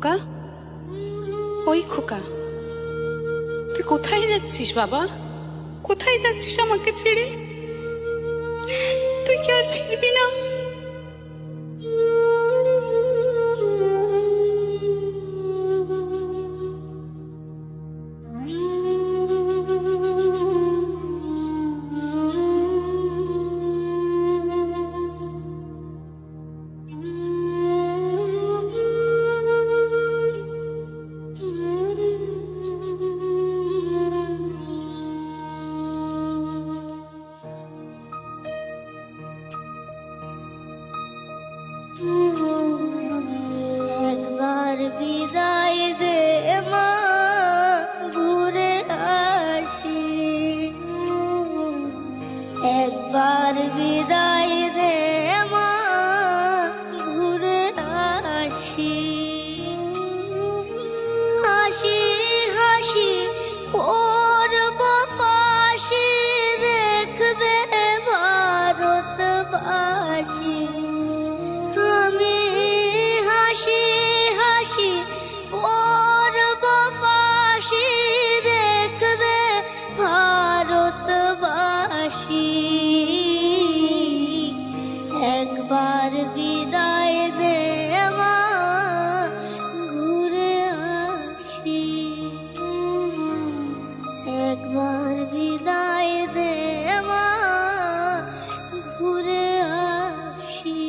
খোকা, ওই খোকা, তুই কোথায় যাচ্ছিস বাবা? কোথায় যাচ্ছিস আমাকে ছেড়ে? তুই কি আর ফিরবি না? একবার বিদায় দে মা, ঘুরে আসি। একবার বিদায় দে মা, ঘুরে আসি। হাসি হাসি পড়ব ফাঁসি, দেখবে ভারতবাসী। আমি হাসি হাসি পড়ব ফাঁসি, দেখবে ভারতবাসী। একবার বিদায় দে মা, ঘুরে আসি। একবার বিদায় দে মা, ঘুরে আসি।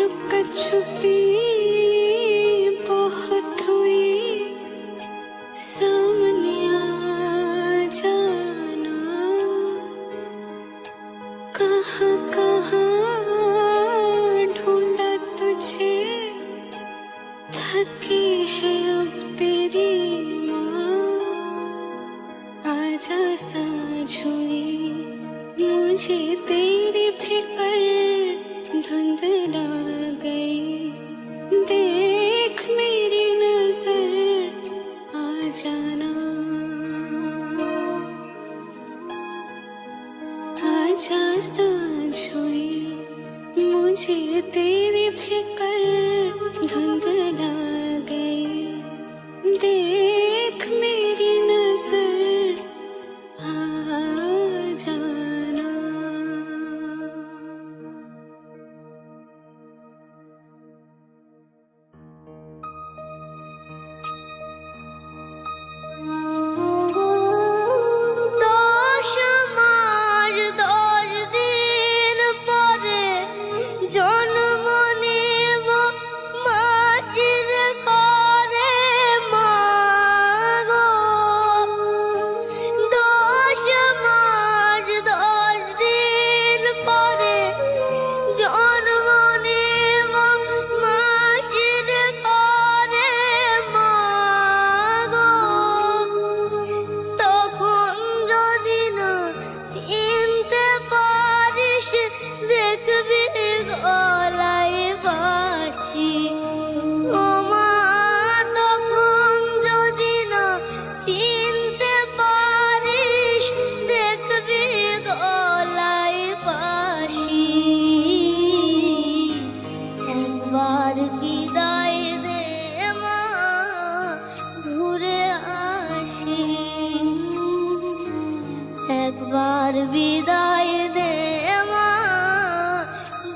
लुका छुपी बहुत हुई, सामने आ जाना। कहाँ कहाँ ढूंढा तुझे, थकी है अब तेरी माँ। आजा साँझ हुई, मुझे तेरी फिक्र धुंधला गई। देख मेरी नजर आ जाना। आजा साँझ हुई, मुझे तेरी फिक्र धुंधला गई। देख मेरी नजर आ जाना। দশ মাস 10 দিন পরে জন্ম নেব মাসির ঘরে মা গো। 10 মাস 10 দিন পরে জন্ম নেব মাসির ঘরে মা গো। তখন যদি না চিনতে পারিস, দেখবি গলায় বাঁশি। ও মা, তখন যদি না চিনতে পারিস, দেখবি গলায় বাঁশি। একবার বিদায় দে মা, ঘুরে আসি। একবার বিদায় দে মা,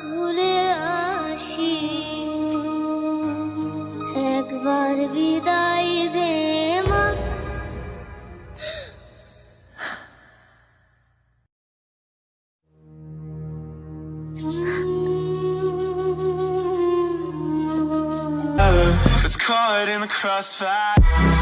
ঘুরে আসি। একবার বিদায় দে মা। It's caught in the crossfire.